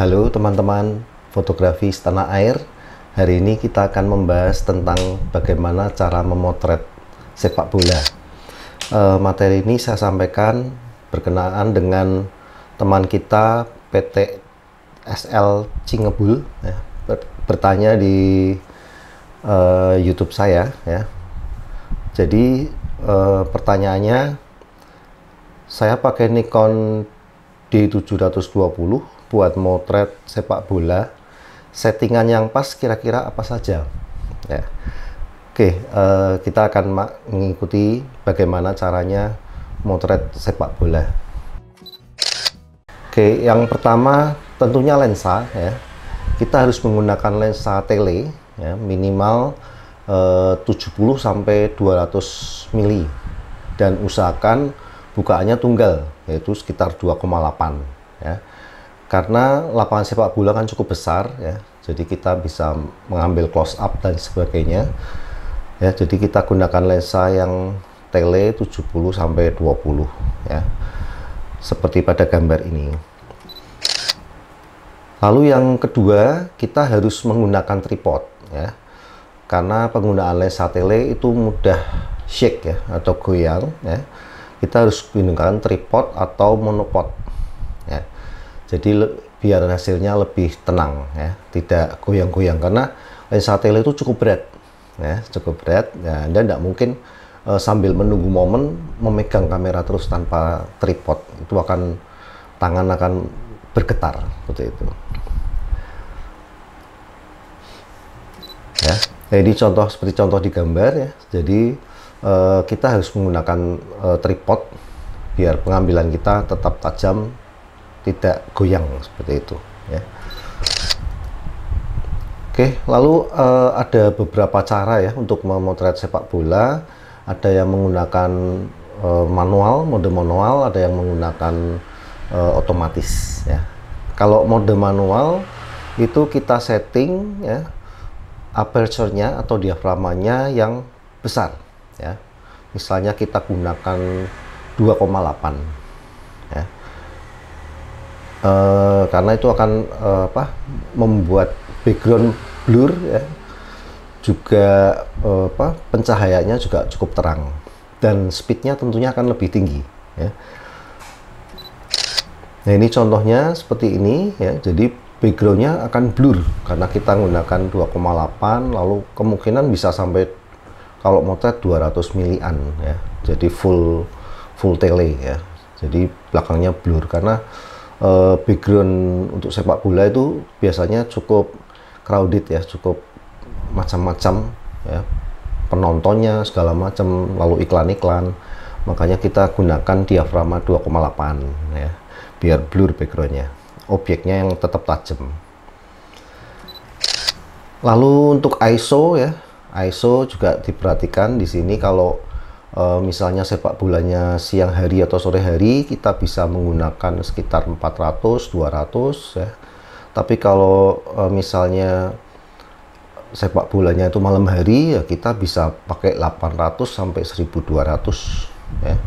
Halo teman-teman fotografi tanah air. Hari ini kita akan membahas tentang bagaimana cara memotret sepak bola. Materi ini saya sampaikan berkenaan dengan teman kita PT SL Cingebul ya, bertanya di YouTube saya ya. Jadi pertanyaannya, saya pakai Nikon D720 buat motret sepak bola, settingan yang pas kira-kira apa saja ya. Oke, kita akan mengikuti bagaimana caranya motret sepak bola. Oke, yang pertama tentunya lensa ya. Kita harus menggunakan lensa tele ya, minimal 70 sampai 200 mili, dan usahakan bukaannya tunggal, yaitu sekitar 2,8 ya. Karena lapangan sepak bola kan cukup besar ya, jadi kita bisa mengambil close up dan sebagainya ya. Jadi kita gunakan lensa yang tele 70 sampai 20 ya, seperti pada gambar ini. Lalu yang kedua, kita harus menggunakan tripod ya, karena penggunaan lensa tele itu mudah shake ya, atau goyang ya. Kita harus menggunakan tripod atau monopod ya. Jadi biar hasilnya lebih tenang ya, tidak goyang-goyang, karena lensa tele itu cukup berat ya, cukup berat ya. Anda tidak mungkin sambil menunggu momen memegang kamera terus tanpa tripod, itu tangan akan bergetar seperti itu ya. Nah, ini contoh, seperti contoh di gambar ya. Jadi kita harus menggunakan tripod biar pengambilan kita tetap tajam, tidak goyang seperti itu ya. Oke, lalu ada beberapa cara ya untuk memotret sepak bola. Ada yang menggunakan mode manual, ada yang menggunakan otomatis ya. Kalau mode manual itu kita setting ya, aperture-nya atau diafragmanya yang besar ya. Misalnya kita gunakan 2,8 ya. Karena itu akan membuat background blur ya, juga pencahayaannya juga cukup terang, dan speednya tentunya akan lebih tinggi ya. Nah, ini contohnya seperti ini ya. Jadi backgroundnya akan blur karena kita menggunakan 2,8, lalu kemungkinan bisa sampai, kalau motret 200 milian ya. Jadi full tele ya. Jadi belakangnya blur karena background untuk sepak bola itu biasanya cukup crowded ya, cukup macam-macam ya, penontonnya segala macam, lalu iklan-iklan. Makanya kita gunakan diafragma 2,8 ya, biar blur backgroundnya, objeknya yang tetap tajam. Lalu untuk ISO ya, ISO juga diperhatikan di sini. Kalau misalnya sepak bolanya siang hari atau sore hari, kita bisa menggunakan sekitar 400, 200 ya. Tapi kalau misalnya sepak bolanya itu malam hari ya, kita bisa pakai 800 sampai 1200 ya.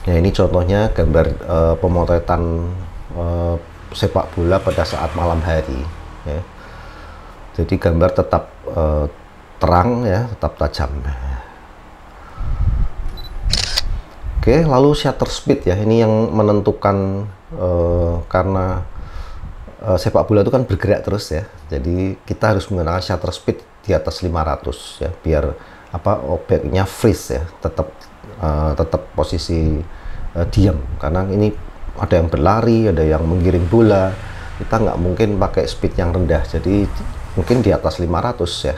Nah, ini contohnya gambar pemotretan sepak bola pada saat malam hari ya. Jadi gambar tetap terang ya, tetap tajam. Oke, lalu shutter speed ya, ini yang menentukan karena sepak bola itu kan bergerak terus ya. Jadi kita harus menggunakan shutter speed di atas 500 ya, biar objeknya freeze ya, tetap posisi diam, karena ini ada yang berlari, ada yang menggiring bola. Kita nggak mungkin pakai speed yang rendah, jadi mungkin di atas 500 ya.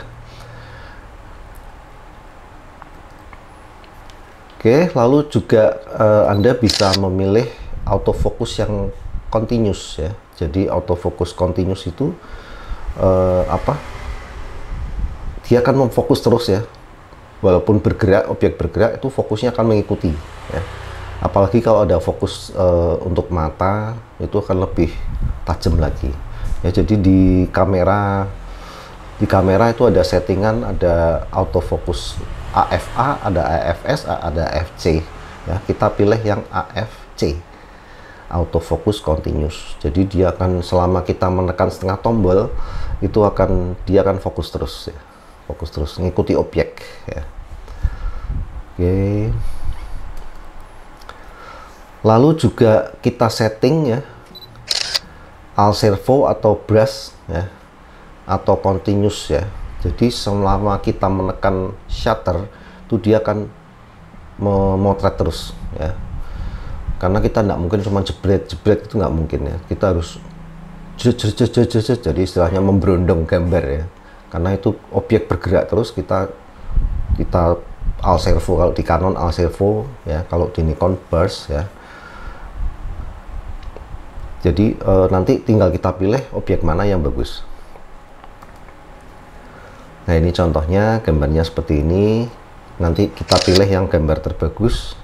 Oke, lalu juga Anda bisa memilih autofocus yang continuous ya. Jadi autofocus continuous itu dia akan memfokus terus ya. Walaupun bergerak, objek bergerak, itu fokusnya akan mengikuti ya. Apalagi kalau ada fokus untuk mata, itu akan lebih tajam lagi ya. Jadi di kamera itu ada settingan, ada autofocus AFA, ada AFS, ada AFC ya. Kita pilih yang AFC autofocus continuous. Jadi dia akan, selama kita menekan setengah tombol itu dia akan fokus terus ya. Fokus terus ngikuti objek ya. Oke. Lalu juga kita setting ya Alt servo atau brush ya, atau continuous ya. Jadi selama kita menekan shutter itu dia akan memotret terus ya. Karena kita nggak mungkin cuma jebret itu nggak mungkin ya. Kita harus jadi istilahnya memberondong gambar ya. Karena itu objek bergerak terus, kita Alt servo, kalau di Canon Alt servo ya, kalau di Nikon burst ya. Jadi nanti tinggal kita pilih objek mana yang bagus. Nah ini contohnya, gambarnya seperti ini. Nanti kita pilih yang gambar terbagus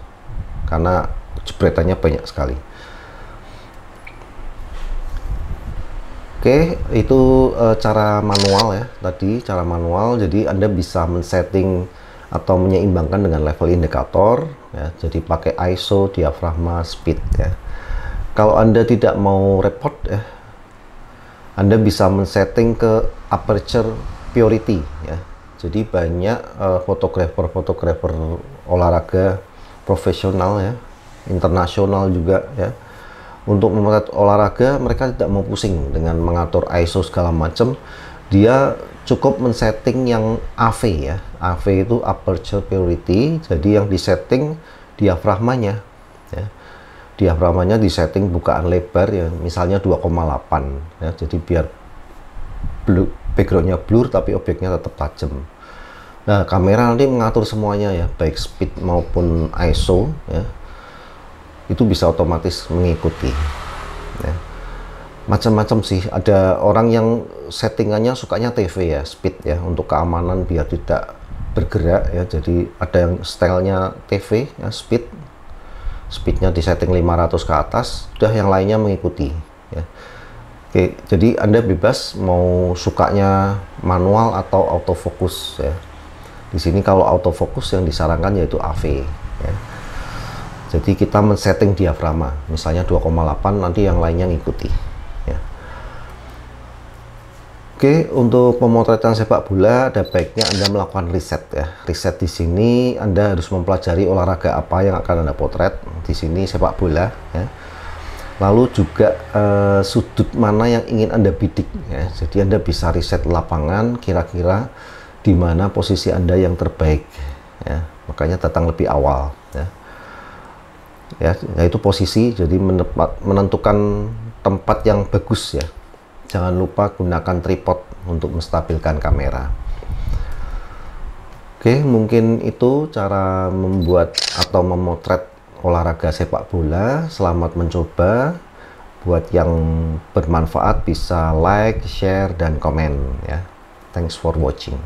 karena jebretannya banyak sekali. Oke, itu cara manual ya. Tadi cara manual, jadi Anda bisa men-setting atau menyeimbangkan dengan level indikator ya. Jadi pakai ISO, diafragma, speed ya. Kalau Anda tidak mau repot ya, Anda bisa men-setting ke aperture purity ya. Jadi banyak fotografer olahraga profesional ya, internasional juga ya. Untuk memotret olahraga mereka tidak mau pusing dengan mengatur ISO segala macam. Dia cukup men-setting yang AV ya. AV itu aperture purity. Jadi yang disetting diafragmanya ya. Diafragmanya disetting bukaan lebar ya, misalnya 2,8 ya. Jadi biar backgroundnya blur tapi objeknya tetap tajam. Nah kamera nanti mengatur semuanya ya, baik speed maupun ISO ya, itu bisa otomatis mengikuti ya. Macam-macam sih, ada orang yang settingannya sukanya TV ya, speed ya, untuk keamanan biar tidak bergerak ya. Jadi ada yang stylenya TV ya, speednya di setting 500 ke atas, udah yang lainnya mengikuti ya. Oke, jadi Anda bebas mau sukanya manual atau autofocus ya. Di sini kalau autofocus yang disarankan yaitu AV ya. Jadi kita men-setting diafragma, misalnya 2,8, nanti yang lainnya ngikuti ya. Oke, untuk pemotretan sepak bola ada baiknya Anda melakukan riset ya. Riset di sini Anda harus mempelajari olahraga apa yang akan Anda potret. Di sini sepak bola ya. Lalu juga sudut mana yang ingin Anda bidik ya. Jadi Anda bisa riset lapangan kira-kira di mana posisi Anda yang terbaik ya. Makanya datang lebih awal ya. Ya, yaitu posisi, jadi menentukan tempat yang bagus ya. Jangan lupa gunakan tripod untuk menstabilkan kamera. Oke, mungkin itu cara membuat atau memotret olahraga sepak bola. Selamat mencoba. Buat yang bermanfaat bisa like, share, dan komen ya. Thanks for watching.